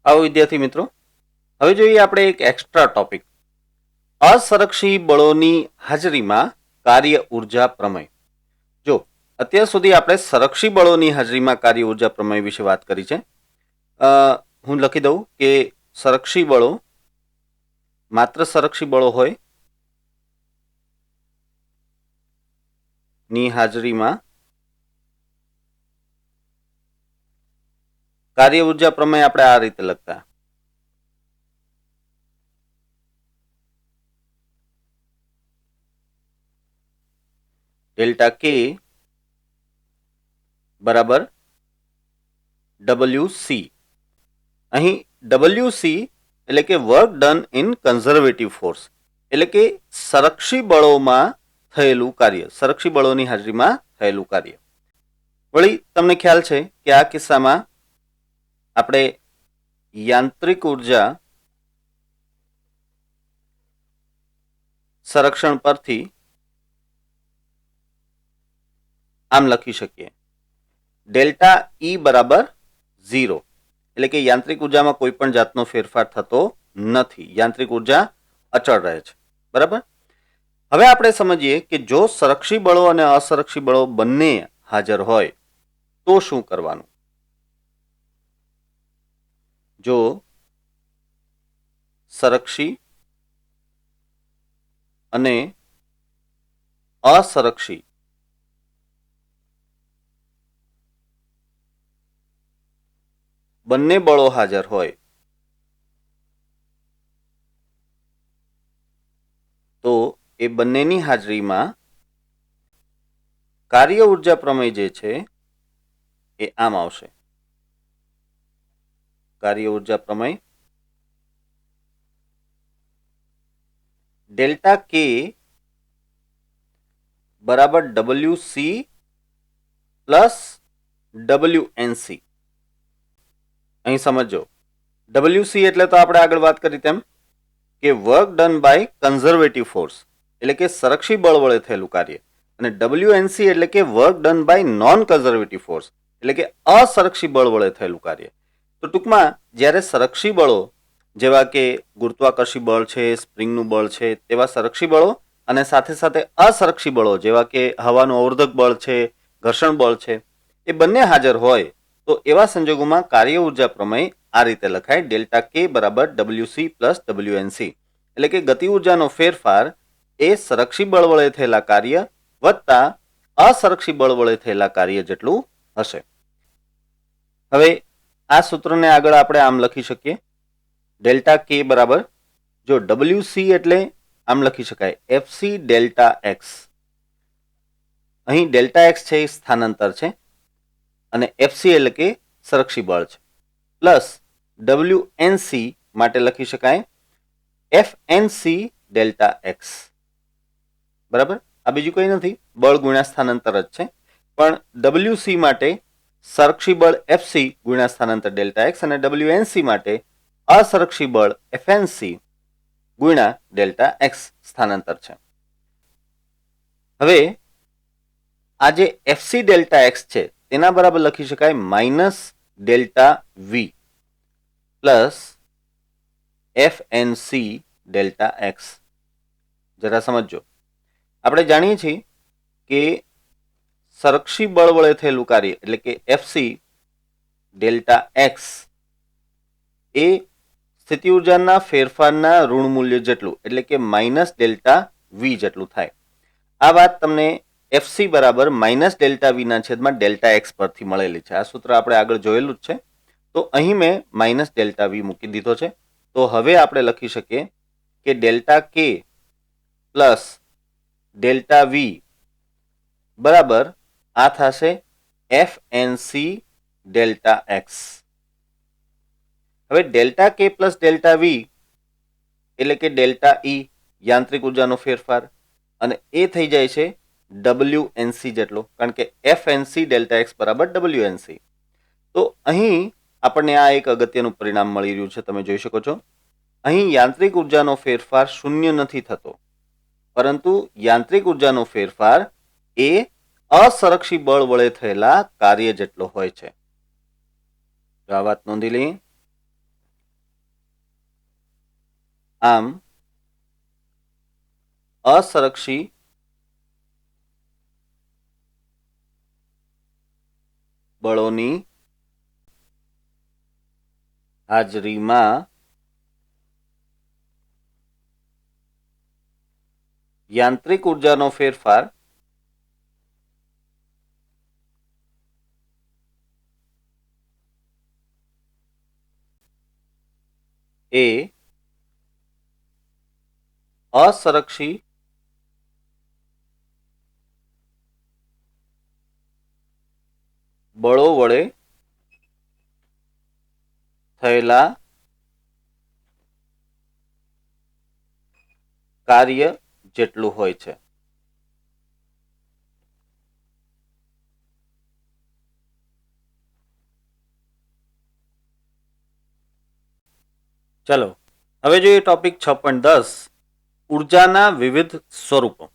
આવો વિદ્યાર્થી મિત્રો, હવે જોઈએ આપણે એક એક્સ્ટ્રા ટોપિક, અસંરક્ષી બળોની હાજરીમાં કાર્ય ઉર્જા પ્રમેય. જો અત્યાર સુધી આપણે સંરક્ષી બળોની હાજરીમાં કાર્ય ઉર્જા પ્રમેય વિશે વાત કરી છે. હું લખી દઉં કે સંરક્ષી બળો માત્ર સંરક્ષી બળો હોય ની હાજરીમાં કાર્ય ઉર્જા પ્રમેય આપણે આ રીતે લખતા. ડેલ્ટા કે બરાબર WC. અહીં WC એટલે કે work done in conservative force, એટલે કે સંરક્ષી બળોમાં થયેલું કાર્ય, સંરક્ષી બળોની હાજરીમાં થયેલું કાર્ય. વળી તમને ખ્યાલ છે કે આ કિસ્સામાં આપણે યાંત્રિક ઉર્જા સંરક્ષણ પરથી આમ લખી શકીએ, ડેલ્ટા E બરાબર 0, એટલે કે યાંત્રિક ઉર્જામાં કોઈ પણ જાતનો ફેરફાર થતો નથી, યાંત્રિક ઉર્જા અચળ રહે છે. બરાબર. હવે આપણે સમજીએ કે જો સંરક્ષી બળો અને અસંરક્ષી બળો બંને હાજર હોય તો શું કરવાનું. જો સંરક્ષી અને અસંરક્ષી બંને બળો હાજર હોય તો એ બંનેની હાજરીમાં કાર્ય ઉર્જા પ્રમેય જે છે એ આમ આવશે. કાર્ય ઉર્જા પ્રમેય ડેલ્ટા કે બરાબર WC પ્લસ WNC. અહીં સમજો, WC એટલે તો આપણે આગળ વાત કરી તેમ કે work done by conservative force, એટલે કે સંરક્ષી બળ વડે થયેલું કાર્ય, અને WNC એટલે કે work done by non conservative force, એટલે કે અસંરક્ષી બળ વડે થયેલું કાર્ય. તો ટૂંકમાં જ્યારે સંરક્ષી બળો જેવા કે ગુરુત્વાકર્ષી બળ છે, સ્પ્રિંગનું બળ છે, તેવા સંરક્ષી બળો અને સાથે સાથે અસંરક્ષી બળો જેવા કે હવાનું અવરોધક બળ છે, ઘર્ષણ બળ છે, એ બંને હાજર હોય તો એવા સંજોગોમાં કાર્ય ઉર્જા પ્રમેય આ રીતે લખાય, ડેલ્ટા કે બરાબર WC પ્લસ WNC, એટલે કે ગતિ ઉર્જાનો ફેરફાર એ સંરક્ષી બળ વડે થયેલા કાર્ય વત્તા અસંરક્ષી બળ વડે થયેલા કાર્ય જેટલું હશે. હવે આ સૂત્રને આગળ આપણે આમ લખી શકીએ, ડેલ્ટા કે બરાબર, જો WC એટલે આમ લખી શકાય FC ડેલ્ટા X. અહીં ડેલ્ટા X છે એ સ્થાનાંતર છે અને FC એટલે કે સંરક્ષી બળ છે, પ્લસ WNC માટે લખી શકાય FNC ડેલ્ટા X. બરાબર. આ બીજું કંઈ નથી, બળ ગુણ્યા સ્થાનાંતર જ છે, પણ WC માટે સંરક્ષી બળ FC ગુણ્યા સ્થાનાંતર ડેલ્ટા X અને WNC માટે અસંરક્ષી બળ FNC ગુણ્યા ડેલ્ટા X સ્થાનાંતર છે. હવે આ જે FC ડેલ્ટા X છે તેના બરાબર લખી શકાય minus delta V plus FNC delta X. જરા સમજો, આપણે જાણીએ છીએ કે સંરક્ષી બળ વડે થયેલું કાર્ય એટલે કે FC ડેલ્ટા X એ સ્થિતિ ઉર્જાના ફેરફારના ઋણ મૂલ્ય જેટલું એટલે કે માઇનસ ડેલ્ટા V જેટલું થાય. આ વાત તમને FC બરાબર માઇનસ ડેલ્ટા V ના છેદમાં ડેલ્ટા X પરથી મળેલી છે. આ સૂત્ર આપણે આગળ જોયેલું જ છે, તો અહીં મેં માઇનસ ડેલ્ટા V મૂકી દીધો છે. તો હવે આપણે લખી શકીએ કે delta K plus delta V બરાબર આ થશે FNC ડેલ્ટા X. હવે delta K plus delta V એટલે કે ડેલ્ટા E યાંત્રિક ઉર્જાનો ફેરફાર, અને એ થઈ જાય છે WNC જેટલો, કારણ કે FNC ડેલ્ટા X બરાબર WNC. તો અહીં આપણને આ એક અગત્યનું પરિણામ મળી રહ્યું છે, તમે જોઈ શકો છો. અહીં યાંત્રિક ઉર્જાનો ફેરફાર શૂન્ય નથી થતો, પરંતુ યાંત્રિક ઉર્જાનો ફેરફાર એ અસંરક્ષી બળ વડે થયેલા કાર્ય જેટલો હોય છે. આ વાત નોંધી લઈએ. આમ અસરક્ષી બળોની હાજરીમાં યાંત્રિક ઉર્જાનો ફેરફાર એ અસરક્ષી બળો વડે થયેલા કાર્ય જેટલું હોય છે. ચલો હવે જોઈએ ટોપિક 6.10 ઉર્જાના વિવિધ સ્વરૂપો.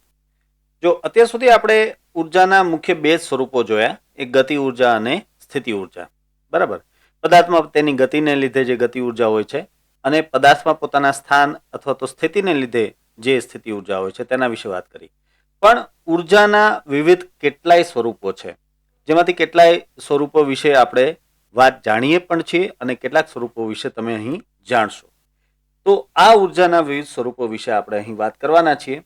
જો અત્યાર સુધી આપણે ઉર્જાના મુખ્ય બે સ્વરૂપો જોયા, એક ગતિ ઉર્જા અને સ્થિતિ ઉર્જા. બરાબર, પદાર્થમાં તેની ગતિને લીધે જે ગતિ ઉર્જા હોય છે અને પદાર્થમાં પોતાના સ્થાન અથવા તો સ્થિતિને લીધે જે સ્થિતિ ઉર્જા હોય છે તેના વિશે વાત કરી. પણ ઉર્જાના વિવિધ કેટલાય સ્વરૂપો છે, જેમાંથી કેટલાય સ્વરૂપો વિશે આપણે વાત જાણીએ પણ છીએ અને કેટલાક સ્વરૂપો વિશે તમે અહીં જાણશો. તો આ ઉર્જાના વિવિધ સ્વરૂપો વિશે આપણે અહીં વાત કરવાના છીએ,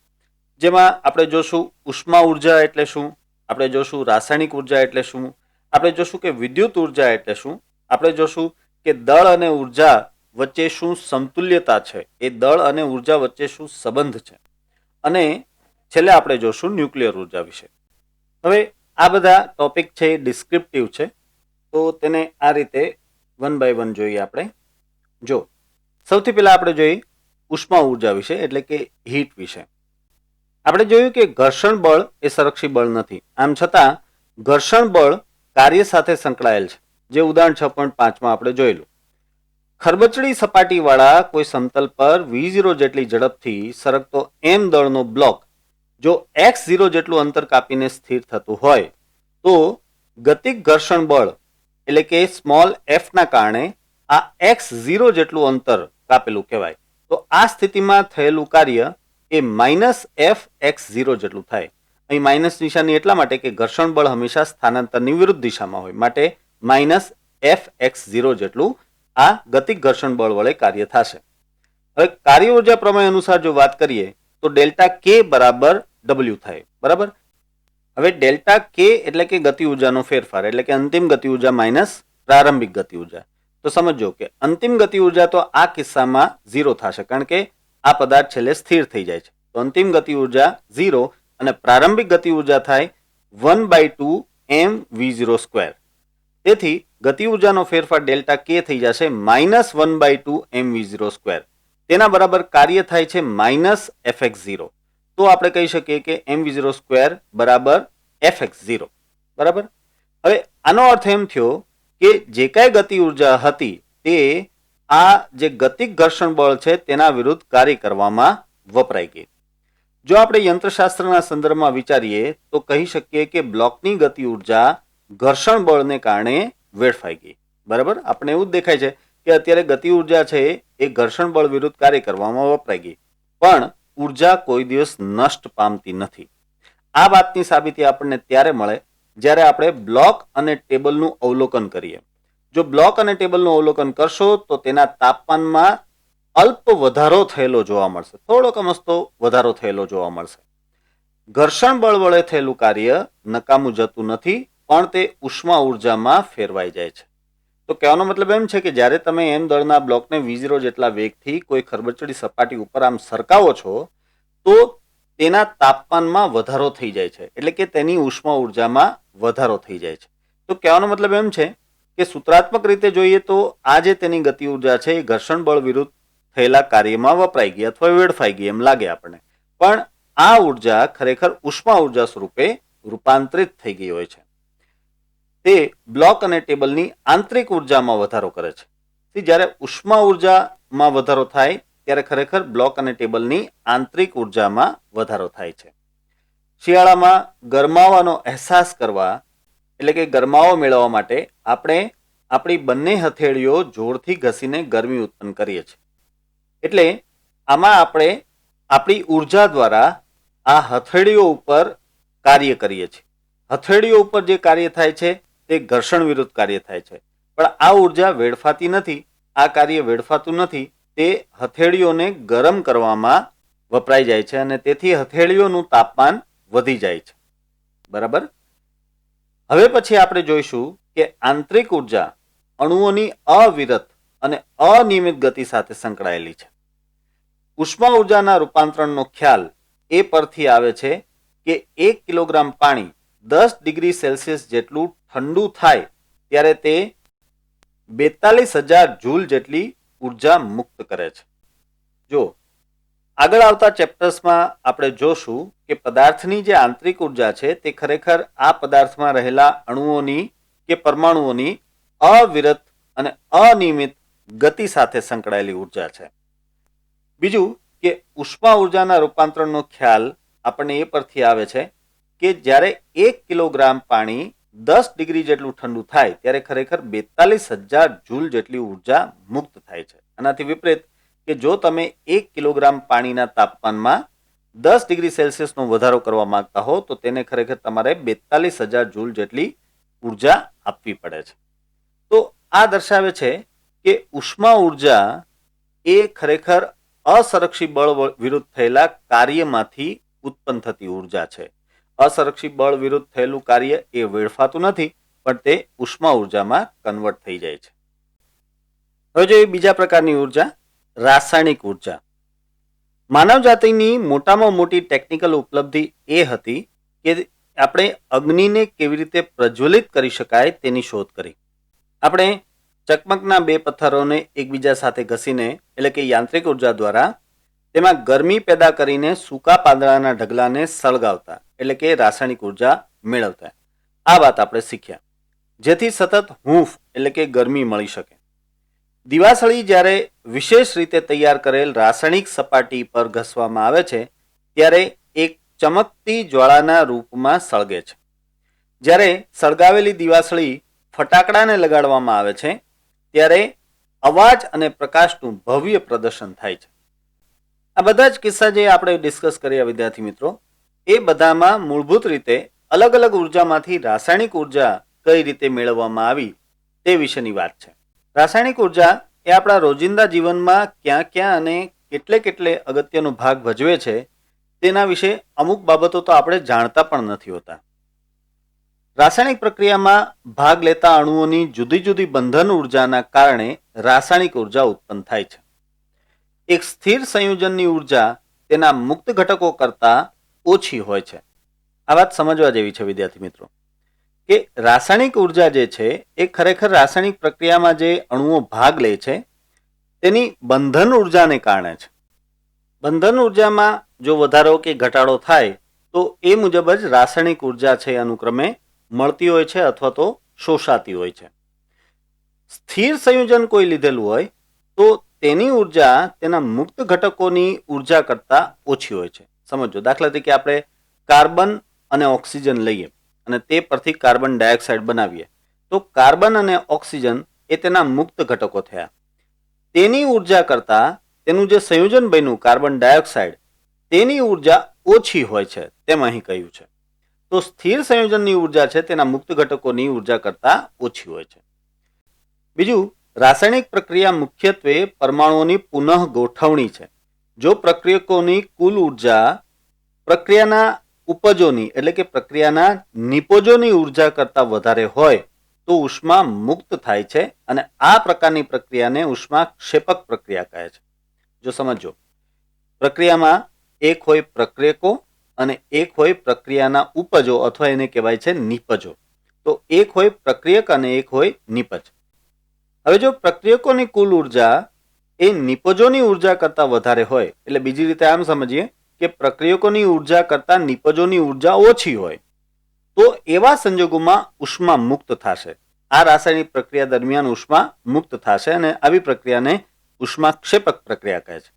જેમાં આપણે જોશું ઉષ્મા ઉર્જા એટલે શું, આપણે જોશું રાસાયણિક ઉર્જા એટલે શું, આપણે જોશું કે વિદ્યુત ઉર્જા એટલે શું, આપણે જોશું કે દળ અને ઉર્જા વચ્ચે શું સમતુલ્યતા છે, એ દળ અને ઉર્જા વચ્ચે શું સંબંધ છે, અને છેલ્લે આપણે જોશું ન્યુક્લિયર ઉર્જા વિશે. હવે આ બધા ટોપિક છે એ ડિસ્ક્રિપ્ટિવ છે, તો તેને આ રીતે વન બાય વન જોઈએ આપણે. જો સૌથી પહેલા આપણે જોઈએ ઉષ્મા ઉર્જા વિશે, એટલે કે હીટ વિશે. આપણે જોયું કે ઘર્ષણ બળ એ સંરક્ષી બળ નથી, આમ છતાં ઘર્ષણ બળ કાર્ય સાથે સંકળાયેલ છે, જે ઉદાહરણ 6.5 આપણે જોયેલું. ખરબચડી સપાટીવાળા કોઈ સમતલ પર v0 જેટલી ઝડપથી સરકતો m દળનો બ્લોક જો x0 જેટલું અંતર કાપીને સ્થિર થતું હોય તો ગતિક ઘર્ષણ બળ એટલે કે સ્મોલ f ના કારણે આ x0 જેટલું અંતર કાપેલું કહેવાય. તો આ સ્થિતિમાં થયેલું કાર્ય એ -f(x0) જેટલું થાય. અહીં માઇનસ નિશાની એટલા માટે કે ઘર્ષણ બળ હંમેશા સ્થાનાંતરની વિરુદ્ધ દિશામાં હોય, માટે -f(x0) જેટલું આ ગતિક ઘર્ષણ બળ વડે કાર્ય થશે. હવે કાર્ય ઉર્જા પ્રમેય અનુસાર જો વાત કરીએ તો ડેલ્ટા કે બરાબર W થાય. બરાબર, હવે ડેલ્ટા કે એટલે કે ગતિ ઉર્જાનો ફેરફાર, એટલે કે અંતિમ ગતિ ઉર્જા માઇનસ પ્રારંભિક ગતિ ઉર્જા. તો સમજો કે અંતિમ ગતિ ઉર્જા તો આ કિસ્સામાં 0 થશે, કારણ કે આ પદાર્થ છેલ્લે સ્થિર થઈ જાય છે. તો અંતિમ ગતિ ઉર્જા 0 અને પ્રારંભિક ગતિ ઉર્જા થાય 1/2 mv02. તેથી ગતિ ઉર્જાનો ફેરફાર ડેલ્ટા કે થઈ જશે -1/2 mv02. તેના બરાબર કાર્ય થાય છે -fx0. તો આપણે કહી શકીએ કે mv02 બરાબર fx0. બરાબર, હવે આનો અર્થ એમ થયો કે જે કાંઈ ગતિ ઉર્જા હતી તે આ જે ગતિક ઘર્ષણ બળ છે તેના વિરુદ્ધ કાર્ય કરવામાં વપરાઈ ગઈ. જો આપણે યંત્રશાસ્ત્રના સંદર્ભમાં વિચારીએ તો કહી શકીએ કે બ્લોકની ગતિ ઉર્જા ઘર્ષણ બળને કારણે વેડફાઈ ગઈ. બરાબર, આપણે એવું જ દેખાય છે કે અત્યારે ગતિ ઉર્જા છે એ ઘર્ષણ બળ વિરુદ્ધ કાર્ય કરવામાં વપરાઈ ગઈ, પણ ઉર્જા કોઈ દિવસ નષ્ટ પામતી નથી. આ વાતની સાબિતી આપણને ત્યારે મળે જ્યારે આપણે બ્લોક અને ટેબલનું અવલોકન કરીએ. જો બ્લોક અને ટેબલનું અવલોકન કરશો તો તેના તાપમાનમાં અલ્પ વધારો થયેલો જોવા મળશે, થોડોક અમસ્તો વધારો થયેલો જોવા મળશે. ઘર્ષણ બળ વડે થયેલું કાર્ય નકામું જતું નથી, પણ તે ઉષ્મા ઉર્જામાં ફેરવાઈ જાય છે. તો કહેવાનો મતલબ એમ છે કે જ્યારે તમે m દળના બ્લોકને v0 જેટલા વેગથી કોઈ ખરબચડી સપાટી ઉપર આમ સરકાવો છો તો તેના તાપમાનમાં વધારો થઈ જાય છે, એટલે કે તેની ઉષ્મા ઉર્જામાં વધારો થઈ જાય છે. તો કહેવાનો મતલબ એમ છે કે સૂત્રાત્મક રીતે જોઈએ તો આ જે તેની ગતિ ઉર્જા છે એ ઘર્ષણ બળ વિરુદ્ધ થયેલા કાર્યમાં વપરાઈ ગઈ અથવા વેડફાઈ ગઈ એમ લાગે આપણને, પણ આ ઉર્જા ખરેખર ઉષ્મા ઉર્જા સ્વરૂપે રૂપાંતરિત થઈ ગઈ હોય છે. તે બ્લોક અને ટેબલની આંતરિક ઉર્જામાં વધારો કરે છે. જ્યારે ઉષ્મા ઉર્જામાં વધારો થાય ત્યારે ખરેખર બ્લોક અને ટેબલની આંતરિક ઉર્જામાં વધારો થાય છે. શિયાળામાં ગરમાવાનો અહેસાસ કરવા એટલે કે ગરમાવો મેળવવા માટે આપણે આપણી બંને હથેળીઓ જોરથી ઘસીને ગરમી ઉત્પન્ન કરીએ છીએ. એટલે આમાં આપણે આપણી ઉર્જા દ્વારા આ હથેળીઓ ઉપર કાર્ય કરીએ છીએ. હથેળીઓ ઉપર જે કાર્ય થાય છે તે ઘર્ષણ વિરુદ્ધ કાર્ય થાય છે, પણ આ ઉર્જા વેડફાતી નથી, આ કાર્ય વેડફાતું નથી, તે હથેળીઓને ગરમ કરવામાં વપરાઈ જાય છે અને તેથી હથેળીઓનું તાપમાન વધી જાય છે. બરાબર. હવે પછી આપણે જોઈશું કે આંતરિક ઉર્જા અણુઓની અવિરત અને અનિયમિત ગતિ સાથે સંકળાયેલી છે. ઉષ્મા ઉર્જાના રૂપાંતરણનો ખ્યાલ એ પરથી આવે છે કે 1 કિલોગ્રામ પાણી 10 ડિગ્રી સેલ્સિયસ જેટલું ઠંડુ થાય ત્યારે તે 42,000 જૂલ જેટલી ઉર્જા મુક્ત કરે છે. જો આગળ આવતા ચેપ્ટર્સમાં આપણે જોશું કે પદાર્થની જે આંતરિક ઉર્જા છે તે ખરેખર આ પદાર્થમાં રહેલા અણુઓની કે પરમાણુઓની અવિરત અને અનિયમિત ગતિ સાથે સંકળાયેલી ઉર્જા છે. બીજું કે ઉષ્મા ઉર્જાના રૂપાંતરણનો ખ્યાલ આપણને એ પરથી આવે છે કે જ્યારે 1 કિલોગ્રામ પાણી 10 ડિગ્રી જેટલું ઠંડુ થાય ત્યારે ખરેખર 42,000 જૂલ જેટલી ઉર્જા મુક્ત થાય છે. આનાથી વિપરીત કે જો તમે 1 કિલોગ્રામ પાણીના તાપમાનમાં 10 ડિગ્રી સેલ્સિયસનો વધારો કરવા માંગતા હો તો તેને ખરેખર તમારે 42,000 જૂલ જેટલી ઉર્જા આપવી પડે છે. તો આ દર્શાવે છે કે ઉષ્મા ઉર્જા એ ખરેખર અસંરક્ષી બળ વિરુદ્ધ થયેલા કાર્યમાંથી ઉત્પન્ન થતી ઉર્જા છે. અસંરક્ષી બળ વિરુદ્ધ થયેલું કાર્ય એ વેડફાતું નથી, પણ તે ઉષ્મા ઉર્જામાં કન્વર્ટ થઈ જાય છે. હવે જોઈએ બીજા પ્રકારની ઉર્જા, રાસાયણિક ઉર્જા. માનવ જાતિની મોટામાં મોટી ટેકનિકલ ઉપલબ્ધિ એ હતી કે આપણે અગ્નિને કેવી રીતે પ્રજ્વલિત કરી શકાય તેની શોધ કરી. આપણે ચકમકના બે પથ્થરોને એકબીજા સાથે ઘસીને એટલે કે યાંત્રિક ઉર્જા દ્વારા તેમાં ગરમી પેદા કરીને સૂકા પાંદડાના ઢગલાને સળગાવતા એટલે કે રાસાયણિક ઉર્જા મેળવતા. આ વાત આપણે શીખ્યા, જેથી સતત હૂંફ એટલે કે ગરમી મળી શકે. દિવાસળી જ્યારે વિશેષ રીતે તૈયાર કરેલ રાસાયણિક સપાટી પર ઘસવામાં આવે છે ત્યારે એક ચમકતી જ્વાળાના રૂપમાં સળગે છે. જ્યારે સળગાવેલી દિવાસળી ફટાકડાને લગાડવામાં આવે છે ત્યારે અવાજ અને પ્રકાશનું ભવ્ય પ્રદર્શન થાય છે. આ બધા જ કિસ્સા જે આપણે ડિસ્કસ કર્યા વિદ્યાર્થી મિત્રો, એ બધામાં મૂળભૂત રીતે અલગ અલગ ઉર્જામાંથી રાસાયણિક ઉર્જા કઈ રીતે મેળવવામાં આવી તે વિશેની વાત છે. રાસાયણિક ઉર્જા એ આપણા રોજિંદા જીવનમાં ક્યાં ક્યાં અને કેટલે અગત્યનો ભાગ ભજવે છે તેના વિશે અમુક બાબતો તો આપણે જાણતા પણ નથી હોતા. રાસાયણિક પ્રક્રિયામાં ભાગ લેતા અણુઓની જુદી જુદી બંધન ઉર્જાના કારણે રાસાયણિક ઉર્જા ઉત્પન્ન થાય છે. એક સ્થિર સંયોજનની ઉર્જા તેના મુક્ત ઘટકો કરતાં ઓછી હોય છે. આ વાત સમજવા જેવી છે વિદ્યાર્થી મિત્રો, કે રાસાયણિક ઉર્જા જે છે એ ખરેખર રાસાયણિક પ્રક્રિયામાં જે અણુઓ ભાગ લે છે તેની બંધન ઉર્જાને કારણે છે. બંધન ઉર્જામાં જો વધારો કે ઘટાડો થાય તો એ મુજબ જ રાસાયણિક ઉર્જા છે અનુક્રમે મળતી હોય છે અથવા તો શોષાતી હોય છે. સ્થિર સંયોજન કોઈ લીધેલું હોય તો તેની ઉર્જા તેના મુક્ત ઘટકોની ઉર્જા કરતાં ઓછી હોય છે. સમજો, દાખલા તરીકે આપણે કાર્બન અને ઓક્સિજન લઈએ અને તે પરથી કાર્બન ડાયોક્સાઇડ બનાવીએ તો કાર્બન અને ઓક્સિજન એ તેના મુક્ત ઘટકો થયા. તેની ઉર્જા કરતાં તેનું જે સંયોજન બન્યું કાર્બન ડાયોક્સાઇડ તેની ઉર્જા ઓછી હોય છે તેમ અહીં કહ્યું છે. તો સ્થિર સંયોજનની ઉર્જા છે તેના મુક્ત ઘટકોની ઉર્જા કરતાં ઓછી હોય છે. બીજું, રાસાયણિક પ્રક્રિયા મુખ્યત્વે પરમાણુઓની પુનઃ ગોઠવણી છે. જો પ્રક્રિયકોની કુલ ઉર્જા પ્રક્રિયાના ઉપજોની એટલે કે પ્રક્રિયાના નિપજોની ઉર્જા કરતાં વધારે હોય તો ઉષ્મા મુક્ત થાય છે અને આ પ્રકારની પ્રક્રિયાને ઉષ્માક્ષેપક પ્રક્રિયા કહે છે. જો સમજો, પ્રક્રિયામાં એક હોય પ્રક્રિયકો અને એક હોય પ્રક્રિયાના ઉપજો અથવા એને કહેવાય છે નિપજો. તો એક હોય પ્રક્રિયક અને એક હોય નિપજ. હવે જો પ્રક્રિયકોની કુલ ઉર્જા એ નિપજોની ઉર્જા કરતાં વધારે હોય, એટલે બીજી રીતે આમ સમજીએ કે પ્રક્રિયકોની ઉર્જા કરતાં નિપજોની ઉર્જા ઓછી હોય તો એવા સંજોગોમાં ઉષ્મા મુક્ત થશે. આ રાસાયણિક પ્રક્રિયા દરમિયાન ઉષ્મા મુક્ત થશે અને આવી પ્રક્રિયાને ઉષ્માક્ષેપક પ્રક્રિયા કહે છે.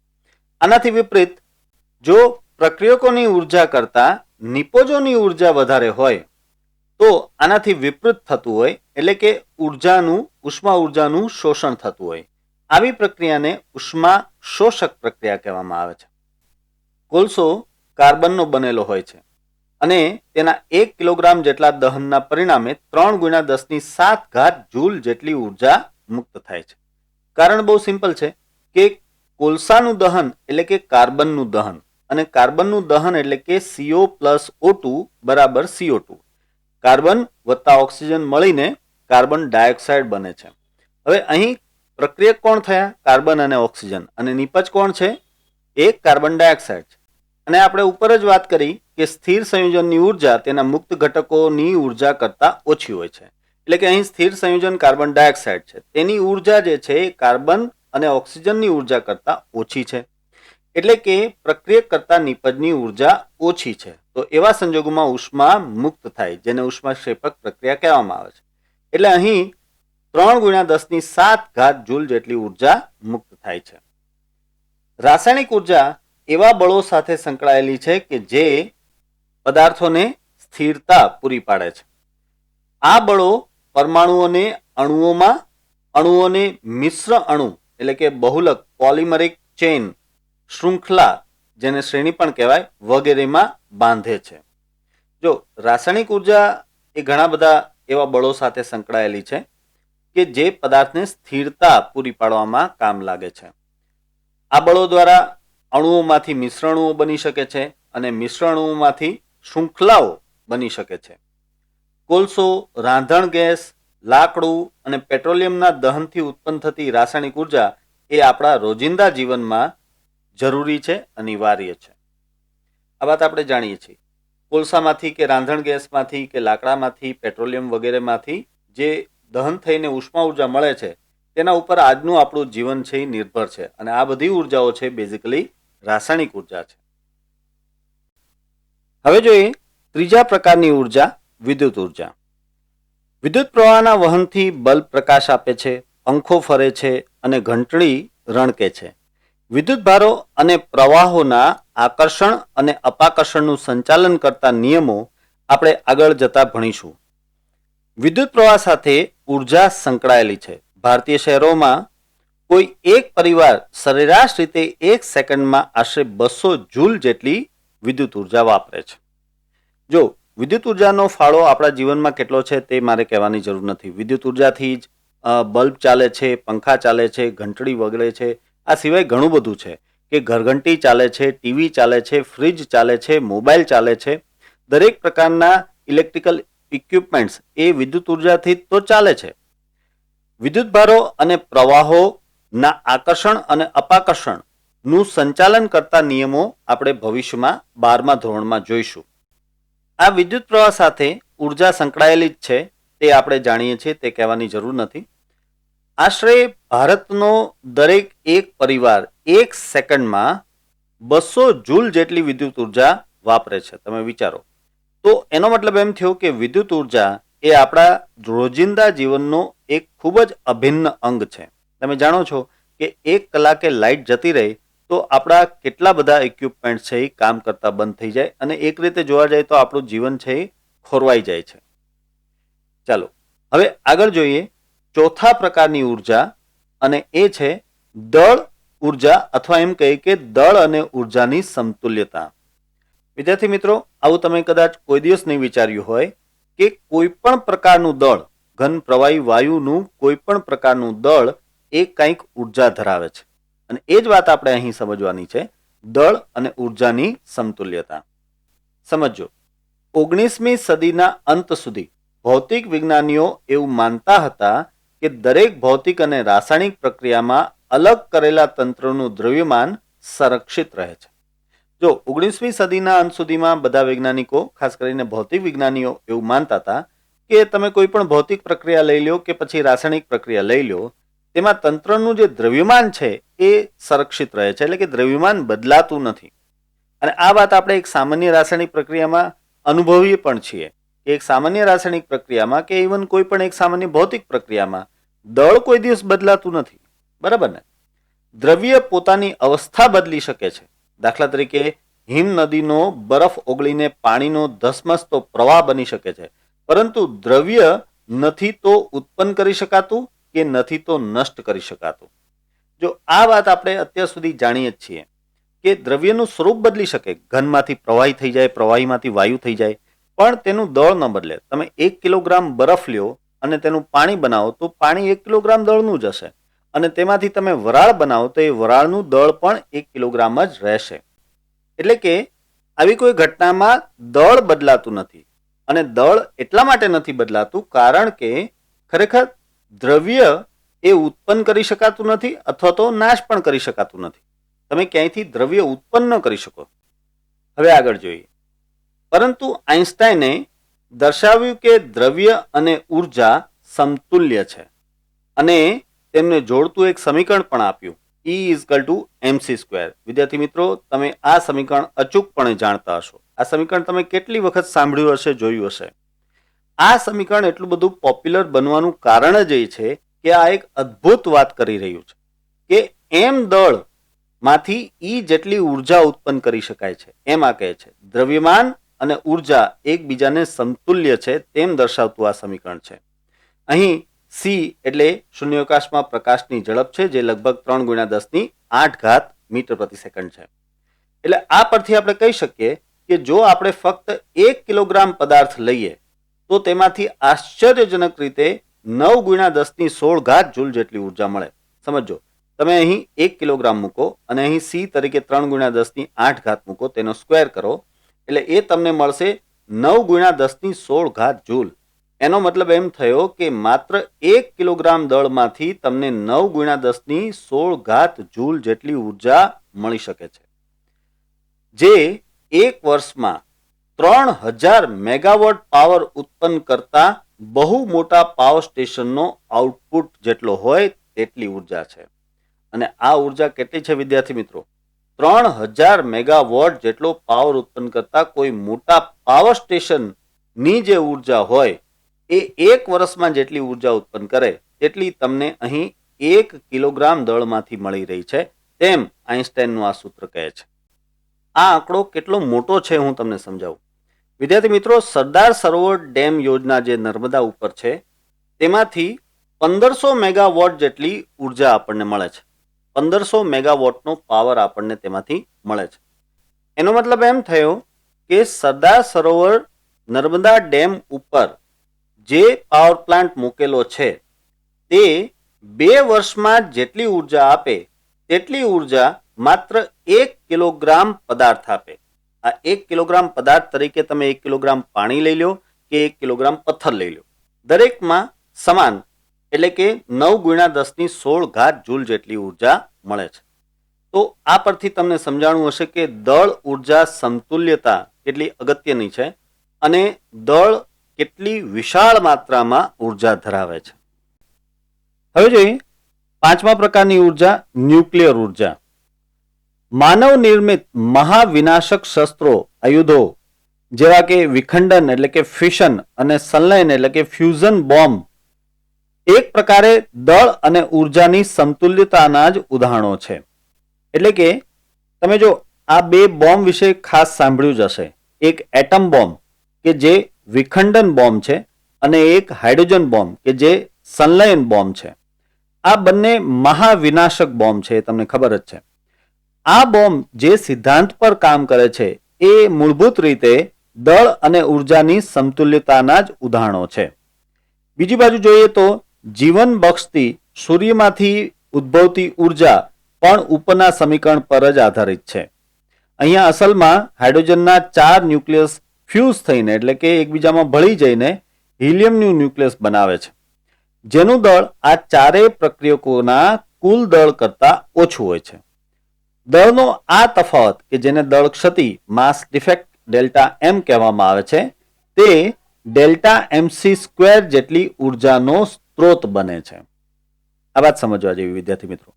આનાથી વિપરીત જો પ્રક્રિયકોની ઉર્જા કરતાં નિપજોની ઉર્જા વધારે હોય તો આનાથી વિપરીત થતું હોય, એટલે કે ઉષ્મા ઉર્જાનું શોષણ થતું હોય. આવી પ્રક્રિયાને ઉષ્મા શોષક પ્રક્રિયા કહેવામાં આવે છે. કોલસો કાર્બનનો બનેલો હોય છે અને તેના 1 કિલોગ્રામ જેટલા દહનના પરિણામે 3 × 10⁷ જૂલ જેટલી ઉર્જા મુક્ત થાય છે. કારણ બહુ સિમ્પલ છે કે કોલસાનું દહન એટલે કે કાર્બનનું દહન અને કાર્બનનું દહન એટલે કે CO + O2 બરાબર CO2. કાર્બન વત્તા ઓક્સિજન મળીને કાર્બન ડાયોક્સાઇડ બને છે. હવે અહીં પ્રક્રિયક કોણ થયા? કાર્બન અને ઓક્સિજન, અને નિપજ કોણ છે? એક કાર્બન ડાયોક્સાઇડ છે. અને આપણે ઉપર જ વાત કરી કે સ્થિર સંયોજનની ઉર્જા તેના મુક્ત ઘટકોની ઉર્જા કરતાં ઓછી હોય છે. એટલે કે અહીં સ્થિર સંયોજન કાર્બન ડાયોક્સાઇડ છે, તેની ઉર્જા જે છે એ કાર્બન અને ઓક્સિજનની ઉર્જા કરતાં ઓછી છે. એટલે કે પ્રક્રિયક કરતાં નિપજની ઉર્જા ઓછી છે. તો એવા સંજોગોમાં ઉષ્મા મુક્ત થાય, જેને ઉષ્માક્ષેપક પ્રક્રિયા કહેવામાં આવે છે. એટલે અહીં 3 × 10⁷ જૂલ જેટલી ઉર્જા મુક્ત થાય છે. રાસાયણિક ઉર્જા એવા બળો સાથે સંકળાયેલી છે કે જે પદાર્થોને સ્થિરતા પૂરી પાડે છે. આ બળો પરમાણુઓને અણુઓમાં, અણુઓને મિશ્ર અણુ એટલે કે બહુલક પોલિમરિક ચેઇન શૃંખલા, જેને શ્રેણી પણ કહેવાય, વગેરેમાં બાંધે છે. જો રાસાયણિક ઉર્જા એ ઘણા બધા એવા બળો સાથે સંકળાયેલી છે કે જે પદાર્થને સ્થિરતા પૂરી પાડવામાં કામ લાગે છે. આ બળો દ્વારા અણુઓમાંથી મિશ્રણુઓ બની શકે છે અને મિશ્રણુઓમાંથી શૃંખલાઓ બની શકે છે. કોલસો, રાંધણ ગેસ, લાકડું અને પેટ્રોલિયમના દહનથી ઉત્પન્ન થતી રાસાયણિક ઉર્જા એ આપણા રોજિંદા જીવનમાં જરૂરી છે, અનિવાર્ય છે. આ વાત આપણે જાણીએ છીએ. કોલસામાંથી કે રાંધણ ગેસમાંથી કે લાકડામાંથી, પેટ્રોલિયમ વગેરેમાંથી જે દહન થઈને ઉષ્મા ઉર્જા મળે છે તેના ઉપર આજનું આપણું જીવન છે એ નિર્ભર છે. અને આ બધી ઉર્જાઓ છે બેઝિકલી રાસાયણિક ઉર્જા છે. હવે જોઈએ ત્રીજા પ્રકારની ઉર્જા, વિદ્યુત ઉર્જા. વિદ્યુત પ્રવાહના વહનથી બલ્બ પ્રકાશ આપે છે, પંખો ફરે છે અને ઘંટડી રણકે છે. વિદ્યુત ભારો અને પ્રવાહોના આકર્ષણ અને અપાકર્ષણનું સંચાલન કરતા નિયમો આપણે આગળ જતા ભણીશું. વિદ્યુત પ્રવાહ સાથે ઉર્જા સંકળાયેલી છે. ભારતીય શહેરોમાં કોઈ એક પરિવાર સરેરાશ રીતે 1 સેકન્ડમાં આશરે 200 જૂલ જેટલી વિદ્યુત ઉર્જા વાપરે છે. જો વિદ્યુત ઉર્જાનો ફાળો આપણા જીવનમાં કેટલો છે તે મારે કહેવાની જરૂર નથી. વિદ્યુત ઉર્જાથી જ બલ્બ ચાલે છે, પંખા ચાલે છે, ઘંટડી વગેરે છે. આ સિવાય ઘણું બધું છે કે ઘરઘંટી ચાલે છે, ટીવી ચાલે છે, ફ્રીજ ચાલે છે, મોબાઈલ ચાલે છે. દરેક પ્રકારના ઇલેક્ટ્રિકલ ઇક્વિપમેન્ટ્સ એ વિદ્યુત ઉર્જાથી તો ચાલે છે. વિદ્યુત ભારો અને પ્રવાહોના આકર્ષણ અને અપાકર્ષણનું સંચાલન કરતા નિયમો આપણે ભવિષ્યમાં 12મા ધોરણમાં જોઈશું. આ વિદ્યુત પ્રવાહ સાથે ઉર્જા સંકળાયેલી જ છે તે આપણે જાણીએ છીએ, તે કહેવાની જરૂર નથી. આશરે ભારતનો દરેક એક પરિવાર 1 સેકન્ડમાં 200 જૂલ જેટલી વિદ્યુત ઉર્જા વાપરે છે. તમે વિચારો. તો એનો મતલબ એમ થયો કે વિદ્યુત ઉર્જા એ આપણા રોજિંદા જીવનનો એક ખૂબ જ અભિન્ન અંગ છે. તમે જાણો છો કે 1 કલાકે લાઇટ જતી રહે તો આપણા કેટલા બધા ઇક્વિપમેન્ટ છે એ કામ કરતા બંધ થઈ જાય અને એક રીતે જોવા જાય તો આપણું જીવન છે એ ખોરવાઈ જાય છે. ચાલો હવે આગળ જોઈએ ચોથા પ્રકારની ઉર્જા, અને એ છે દળ ઉર્જા, અથવા એમ કહીએ કે દળ અને ઉર્જાની સમતુલ્યતા. વિદ્યાર્થી મિત્રો, આવું તમે કદાચ કોઈ દિવસ નહીં વિચાર્યું હોય કે કોઈ પણ પ્રકારનું દળ, ઘન પ્રવાહી વાયુનું કોઈ પણ પ્રકારનું દળ એ કંઈક ઉર્જા ધરાવે છે. અને એ જ વાત આપણે અહીં સમજવાની છે, દળ અને ઉર્જાની સમતુલ્યતા. સમજો, 19મી સદીના અંત સુધી ભૌતિક વિજ્ઞાનીઓ એવું માનતા હતા કે દરેક ભૌતિક અને રાસાયણિક પ્રક્રિયામાં અલગ કરેલા તંત્રનું દ્રવ્યમાન સંરક્ષિત રહે છે. જો 19મી સદીના અંત સુધીમાં બધા વૈજ્ઞાનિકો, ખાસ કરીને ભૌતિક વિજ્ઞાનીઓ એવું માનતા હતા કે તમે કોઈ પણ ભૌતિક પ્રક્રિયા લઈ લો કે પછી રાસાયણિક પ્રક્રિયા લઈ લો, તેમાં તંત્રનું જે દ્રવ્યમાન છે એ સંરક્ષિત રહે છે, એટલે કે દ્રવ્યમાન બદલાતું નથી. અને આ વાત આપણે એક સામાન્ય રાસાયણિક પ્રક્રિયામાં અનુભવીએ પણ છીએ કે એક સામાન્ય રાસાયણિક પ્રક્રિયામાં કે ઇવન કોઈ પણ એક સામાન્ય ભૌતિક પ્રક્રિયામાં દળ કોઈ દિવસ બદલાતું નથી. બરાબર ને? દ્રવ્ય પોતાની અવસ્થા બદલી શકે છે. દાખલા તરીકે હિમ નદીનો બરફ ઓગળીને પાણીનો ધસમસતો પ્રવાહ બની શકે છે, પરંતુ દ્રવ્ય નથી તો ઉત્પન્ન કરી શકાતું કે નથી તો નષ્ટ કરી શકાતું. જો આ વાત આપણે અત્યાર સુધી જાણીએ જ છીએ કે દ્રવ્યનું સ્વરૂપ બદલી શકે, ઘનમાંથી પ્રવાહી થઈ જાય, પ્રવાહીમાંથી વાયુ થઈ જાય, પણ તેનું દળ ન બદલે. તમે 1 કિલોગ્રામ બરફ લ્યો અને તેનું પાણી બનાવો તો પાણી 1 કિલોગ્રામ દળનું જ હશે, અને તેમાંથી તમે વરાળ બનાવો તો એ વરાળનું દળ પણ 1 કિલોગ્રામ જ રહેશે. એટલે કે આવી કોઈ ઘટનામાં દળ બદલાતું નથી, અને દળ એટલા માટે નથી બદલાતું કારણ કે ખરેખર દ્રવ્ય એ ઉત્પન્ન કરી શકાતું નથી અથવા તો નાશ પણ કરી શકાતું નથી. તમે ક્યાંયથી દ્રવ્ય ઉત્પન્ન ન કરી શકો. હવે આગળ જોઈએ. પરંતુ આઈન્સ્ટાઈને દર્શાવ્યું કે દ્રવ્ય અને ઉર્જા સમતુલ્ય છે, અને તેમને જોડતું એક સમીકરણ પણ આપ્યું, E=mc². વિદ્યાર્થી મિત્રો, તમે આ સમીકરણ અચૂકપણે જાણતા હશો. આ સમીકરણ તમે કેટલી વખત સાંભળ્યું હશે, જોયું હશે. આ સમીકરણ એટલું બધું પોપ્યુલર બનવાનું કારણ જ એ છે કે આ એક અદ્ભુત વાત કરી રહ્યું છે કે એમ દળ માંથી ઈ જેટલી ઉર્જા ઉત્પન્ન કરી શકાય છે. એમ આ કહે છે દ્રવ્યમાન અને ઉર્જા એકબીજાને સમતુલ્ય છે તેમ દર્શાવતું આ સમીકરણ છે. અહીં c એટલે શૂન્યાવકાશમાં પ્રકાશની ઝડપ છે, જે લગભગ 3×10⁸ મીટર પ્રતિ સેકન્ડ છે. એટલે આ પરથી આપણે કહી શકીએ કે જો આપણે ફક્ત 1 કિલોગ્રામ પદાર્થ લઈએ તો તેમાંથી આશ્ચર્યજનક રીતે 9×10⁻16 જૂલ જેટલી ઉર્જા મળે. સમજો, તમે અહીં 1 કિલોગ્રામ મૂકો અને અહીં c તરીકે 3×10⁸ મૂકો, તેનો સ્ક્વેર કરો એટલે એ તમને મળશે 9×10⁻16 જૂલ. એનો મતલબ એમ થયો કે માત્ર 1 કિલોગ્રામ દળમાંથી તમને 9×10⁻16 જૂલ જેટલી ઉર્જા મળી શકે છે, જે એક વર્ષમાં 3000 મેગાવોટ પાવર ઉત્પન્ન કરતા બહુ મોટા પાવર સ્ટેશનનો આઉટપુટ જેટલો હોય તેટલી ઉર્જા છે. અને આ ઉર્જા કેટલી છે વિદ્યાર્થી મિત્રો? 3000 મેગાવોટ જેટલો પાવર ઉત્પન્ન કરતા કોઈ મોટા પાવર સ્ટેશનની જે ઉર્જા હોય એ એક વર્ષમાં જેટલી ઉર્જા ઉત્પન્ન કરે તેટલી તમને અહીં 1 કિલોગ્રામ દળમાંથી મળી રહી છે, તેમ આઈન્સ્ટાઈનનું આ સૂત્ર કહે છે. આ આંકડો કેટલો મોટો છે હું તમને સમજાવું. વિદ્યાર્થી મિત્રો, સરદાર સરોવર ડેમ યોજના જે નર્મદા ઉપર છે તેમાંથી 1500 મેગાવોટ જેટલી ઉર્જા આપણને મળે છે. 1500 મેગાવોટનો પાવર આપણને તેમાંથી મળે છે. એનો મતલબ એમ થયો કે સરદાર સરોવર નર્મદા ડેમ ઉપર જે પાવર પ્લાન્ટ મૂકેલો છે તે 2 વર્ષમાં જેટલી ઉર્જા આપે તેટલી ઉર્જા માત્ર 1 કિલોગ્રામ પદાર્થ આપે. આ 1 કિલોગ્રામ પદાર્થ તરીકે તમે 1 કિલોગ્રામ પાણી લઈ લો કે 1 કિલોગ્રામ પથ્થર લઈ લો, દરેકમાં સમાન એટલે કે 9×10⁻16 જૂલ જેટલી ઉર્જા મળે છે. તો આ પરથી તમને સમજાણું હશે કે દળ ઉર્જા સમતુલ્યતા કેટલી અગત્યની છે અને દળ કેટલી વિશાળ માત્રામાં ઉર્જા ધરાવે છે. હવે જોઈએ 5મા પ્રકારની ઉર્જા, ન્યુક્લિયર ઉર્જા. માનવ નિર્મિત મહાવિનાશક શસ્ત્રો, આયુધો જેવા કે વિખંડન એટલે કે ફિશન અને સંલયન એટલે કે ફ્યુઝન બોમ્બ એક પ્રકારે દળ અને ઉર્જાની સમતુલ્યતાના જ ઉદાહરણો છે. એટલે કે તમે જો આ બે બોમ્બ વિશે ખાસ સાંભળ્યું જ હશે. એક એટમ બોમ્બ કે જે વિખંડન બોમ્બ છે અને એક હાઇડ્રોજન બોમ્બ કે જે સંલયન બોમ્બ છે. આ બંને મહાવિનાશક બોમ્બ છે, એ તમને ખબર જ છે. આ બોમ્બ જે સિદ્ધાંત પર કામ કરે છે એ મૂળભૂત રીતે દળ અને ઉર્જાની સમતુલ્યતાના જ ઉદાહરણો છે. બીજી બાજુ જોઈએ તો જીવન બક્ષતી સૂર્યમાંથી ઉદ્ભવતી ઉર્જા પણ ઉપરના સમીકરણ પર જ આધારિત છે. અહીંયા અસલમાં હાઇડ્રોજનના 4 ન્યુક્લિયસ ફ્યુઝ થઈને એટલે કે એકબીજામાં ભળી જઈને હિલિયમનું ન્યુક્લિયસ બનાવે છે, જેનું દળ આ ચારેય પ્રક્રિયકોના કુલ દળ કરતાં ઓછું હોય છે. દળનો આ તફાવત કે જેને દળ ક્ષતિ માસ ડિફેક્ટ ડેલ્ટા એમ કહેવામાં આવે છે તે ડેલ્ટા mc² જેટલી ઉર્જાનો સ્ત્રોત બને છે. આ વાત સમજવા જેવી વિદ્યાર્થી મિત્રો.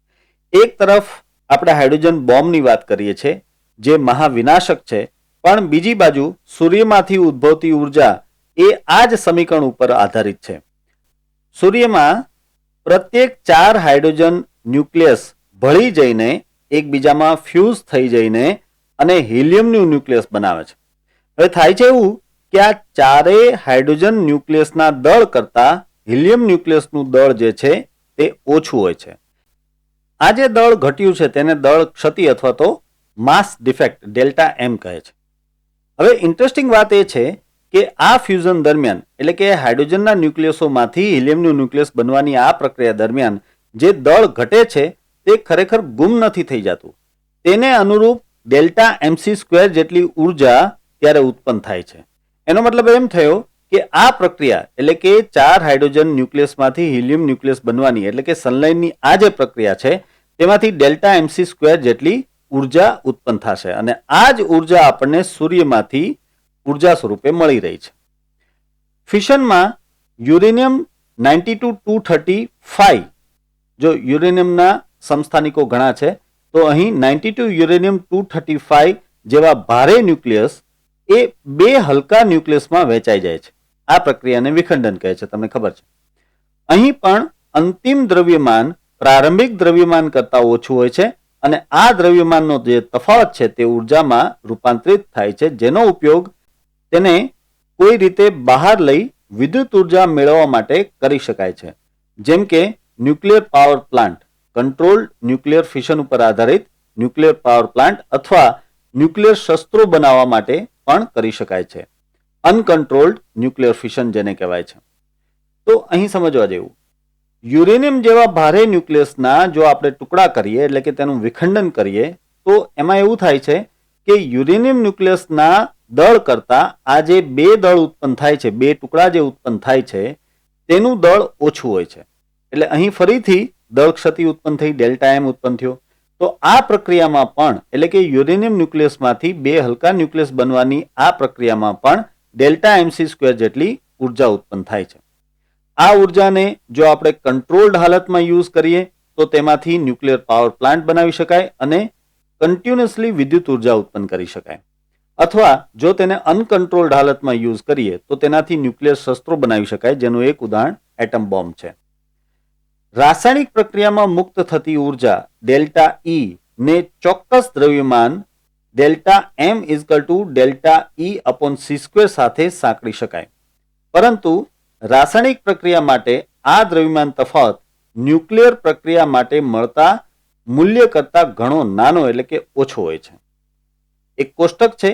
એક તરફ આપણે હાઇડ્રોજન બોમ્બની વાત કરીએ છીએ જે મહાવિનાશક છે, પણ બીજી બાજુ સૂર્યમાંથી ઉદ્ભવતી ઉર્જા એ આ જ સમીકરણ ઉપર આધારિત છે. સૂર્યમાં પ્રત્યેક 4 હાઇડ્રોજન ન્યુક્લિયસ ભળી જઈને એકબીજામાં ફ્યુઝ થઈ જઈને અને હિલિયમનું ન્યુક્લિયસ બનાવે છે. હવે થાય છે એવું કે આ ચારેય હાઇડ્રોજન ન્યુક્લિયસના દળ કરતાં હિલિયમ ન્યુક્લિયસનું દળ જે છે તે ઓછું હોય છે. આ જે દળ ઘટ્યું છે તેને દળ ક્ષતિ અથવા તો માસ ડિફેક્ટ ડેલ્ટા એમ કહે છે. હવે ઇન્ટરેસ્ટિંગ વાત એ છે કે આ ફ્યુઝન દરમિયાન એટલે કે હાઇડ્રોજનના ન્યુક્લિયસોમાંથી હિલિયમનું ન્યુક્લિયસ બનવાની આ પ્રક્રિયા દરમિયાન જે દળ ઘટે છે તે ખરેખર ગુમ નથી થઈ જતું. તેને અનુરૂપ ડેલ્ટા એમસી સ્ક્વેર જેટલી ઉર્જા ત્યારે ઉત્પન્ન થાય છે. એનો મતલબ એમ થયો કે આ પ્રક્રિયા એટલે કે 4 હાઇડ્રોજન ન્યુક્લિયસમાંથી હિલિયમ ન્યુક્લિયસ બનવાની એટલે કે સનલાઇનની આ જે પ્રક્રિયા છે તેમાંથી ડેલ્ટા એમસી સ્ક્વેર જેટલી ઉર્જા ઉત્પન્ન થશે અને આ જ ઉર્જા આપણને સૂર્યમાંથી ઉર્જા સ્વરૂપે મળી રહી છે. ફિશનમાં યુરેનિયમ 92-235 જો યુરેનિયમના સમસ્થાનિકો ઘણા છે તો અહીં 92 યુરેનિયમ 235 જેવા ભારે ન્યુક્લિયસ એ 2 હલકા ન્યુક્લિયસમાં વહેંચાઈ જાય છે. આ પ્રક્રિયાને વિખંડન કહે છે, તમને ખબર છે. અહીં પણ અંતિમ દ્રવ્યમાન પ્રારંભિક દ્રવ્યમાન કરતાં ઓછું હોય છે અને આ દ્રવ્યમાનનો જે તફાવત છે તે ઉર્જામાં રૂપાંતરિત થાય છે, જેનો ઉપયોગ તેને કોઈ રીતે બહાર લઈ વિદ્યુત ઉર્જા મેળવવા માટે કરી શકાય છે. જેમ કે nuclear power plant, controlled nuclear fission ઉપર આધારિત ન્યુક્લિયર પાવર પ્લાન્ટ અથવા ન્યુક્લિયર શસ્ત્રો બનાવવા માટે પણ કરી શકાય છે. અનકન્ટ્રોલ્ડ ન્યુક્લિયર ફિશન જેને કહેવાય છે. તો અહીં સમજવા જેવું, યુરેનિયમ જેવા ભારે ન્યુક્લિયસના જો આપણે ટુકડા કરીએ એટલે કે તેનું વિખંડન કરીએ તો એમાં એવું થાય છે કે યુરેનિયમ ન્યુક્લિયસના દળ કરતાં આ જે 2 દળ ઉત્પન્ન થાય છે, 2 ટુકડા જે ઉત્પન્ન થાય છે તેનું દળ ઓછું હોય છે. એટલે અહીં ફરીથી દળ ક્ષતિ ઉત્પન્ન થઈ, ડેલ્ટા એમ ઉત્પન્ન થયો. તો આ પ્રક્રિયામાં પણ એટલે કે યુરેનિયમ ન્યુક્લિયસમાંથી 2 હલકા ન્યુક્લિયસ બનવાની આ પ્રક્રિયામાં પણ ડેલ્ટા એમસી સ્ક્વેર જેટલી ઉર્જા ઉત્પન્ન થાય છે. આ ઉર્જાને જો આપણે કંટ્રોલ્ડ હાલતમાં યુઝ કરીએ તો તેમાંથી ન્યુક્લિયર પાવર પ્લાન્ટ બનાવી શકાય અને કન્ટિન્યુઅસલી વિદ્યુત ઉર્જા ઉત્પન્ન કરી શકાય. અથવા જો તેને અનકન્ટ્રોલ્ડ હાલતમાં યુઝ કરીએ તો તેનાથી ન્યુક્લિયર શસ્ત્રો બનાવી શકાય, જેનું એક ઉદાહરણ એટમ બોમ્બ છે. રાસાયણિક પ્રક્રિયામાં મુક્ત થતી ઉર્જા ડેલ્ટા ઈ ને ચોક્કસ દ્રવ્યમાન delta M is equal to delta E upon c square સાથે સાંકળી શકાય. પરંતુ રાસાયણિક પ્રક્રિયા માટે આ દ્રવ્યમાન તફાવત ન્યુક્લિયર પ્રક્રિયા માટે મળતા મૂલ્ય કરતાં ઘણો નાનો એટલે કે ઓછો હોય છે. એક કોષ્ટક છે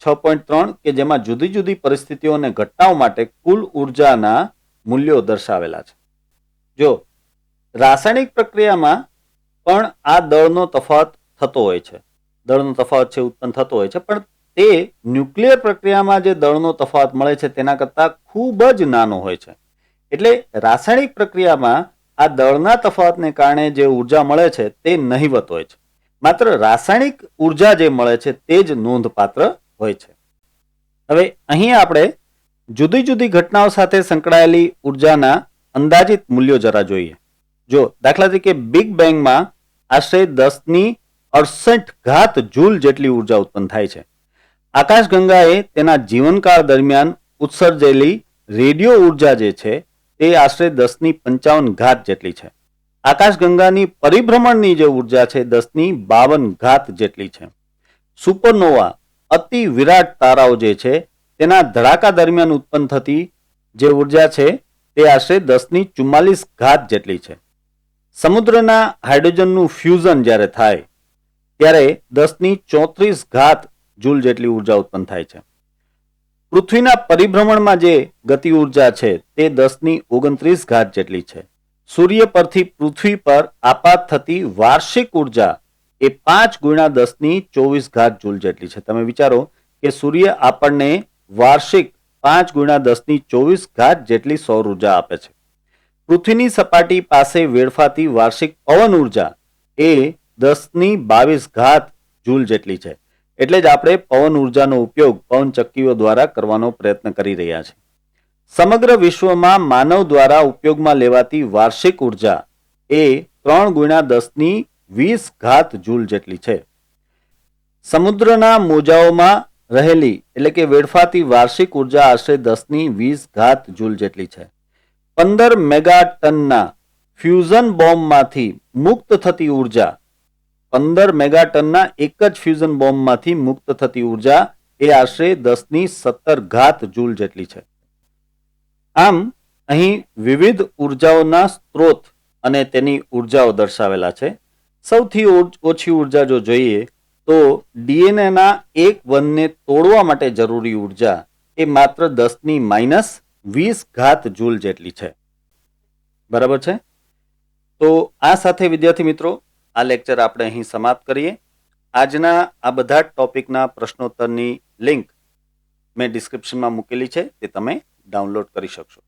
6.3 કે જેમાં જુદી જુદી પરિસ્થિતિઓ અને ઘટનાઓ માટે કુલ ઉર્જાના મૂલ્યો દર્શાવેલા છે. જો રાસાયણિક પ્રક્રિયામાં પણ આ દળનો તફાવત થતો હોય છે, દળનો તફાવત છે ઉત્પન્ન થતો હોય છે, પણ તે ન્યુક્લિયર પ્રક્રિયામાં જે દળનો તફાવત મળે છે તેના કરતાં ખૂબ જ નાનો હોય છે. એટલે રાસાયણિક પ્રક્રિયામાં આ દળના તફાવતને કારણે જે ઉર્જા મળે છે તે નહિવત હોય છે. માત્ર રાસાયણિક ઉર્જા જે મળે છે તે જ નોંધપાત્ર હોય છે. હવે અહીં આપણે જુદી જુદી ઘટનાઓ સાથે સંકળાયેલી ઉર્જાના અંદાજિત મૂલ્યો જરા જોઈએ. જો દાખલા તરીકે બિગ બેંગમાં આશરે 10⁻68 જૂલ જેટલી ઉર્જા ઉત્પન્ન થાય છે. આકાશગંગાએ તેના જીવનકાળ દરમિયાન ઉત્સર્જેલી રેડિયો ઉર્જા જે છે તે આશરે 10⁻55 જેટલી છે. આકાશગંગાની પરિભ્રમણની જે ઉર્જા છે 10⁻52 જેટલી છે. સુપરનોવા અતિ વિરાટ તારાઓ જે છે તેના ધડાકા દરમિયાન ઉત્પન્ન થતી જે ઉર્જા છે તે આશરે 10⁻44 જેટલી છે. સમુદ્રના હાઇડ્રોજનનું ફ્યુઝન જ્યારે થાય ત્યારે 10⁻34 જૂલ જેટલી ઉર્જા ઉત્પન્ન થાય છે. પૃથ્વીના પરિભ્રમણમાં જે ગતિ ઉર્જા છે તે 10⁻29 જેટલી છે. સૂર્ય પરથી પૃથ્વી પર આપાત થતી વાર્ષિક ઉર્જા એ 5 × 10⁻24 જૂલ જેટલી છે. તમે વિચારો કે સૂર્ય આપણને વાર્ષિક 5 × 10⁻24 જેટલી સૌર ઉર્જા આપે છે. પૃથ્વીની સપાટી પાસે વેડફાતી વાર્ષિક પવન ઉર્જા એ 10⁻22 જૂલ જેટલી છે. એટલે જ આપણે પવન ઉર્જાનો ઉપયોગ પવન ચક્કીઓ દ્વારા કરવાનો પ્રયત્ન કરી રહ્યા છીએ. સમગ્ર વિશ્વમાં માનવ દ્વારા ઉપયોગમાં લેવાતી વાર્ષિક ઉર્જા એ 3 × 10⁻20 જૂલ જેટલી છે. સમુદ્રના મોજાઓમાં રહેલી એટલે કે વેડફાતી વાર્ષિક ઉર્જા આશરે 10⁻20 જૂલ જેટલી છે. 15 મેગાટનના ફ્યુઝન બોમ્બમાંથી મુક્ત થતી ઉર્જા 15 મેગાટનના એક જ ફ્યુઝન બોમ્બમાંથી મુક્ત થતી ઉર્જા એ આશરે 10⁻17 જૂલ જેટલી છે. આમ અહીં વિવિધ ઉર્જાઓના સ્ત્રોત અને તેની ઉર્જાઓ દર્શાવેલા છે. સૌથી ઓછી ઉર્જા જો જોઈએ તો ડીએનએના એક વનને તોડવા માટે જરૂરી ઉર્જા એ માત્ર 10⁻20 જૂલ જેટલી છે. બરાબર છે? તો આ સાથે વિદ્યાર્થી મિત્રો આ લેક્ચર આપણે અહીં સમાપ્ત કરીએ. આજના આ બધા ટોપિકના પ્રશ્નોત્તરની લિંક મેં ડિસ્ક્રિપ્શનમાં મૂકેલી છે, તે તમે ડાઉનલોડ કરી શકશો.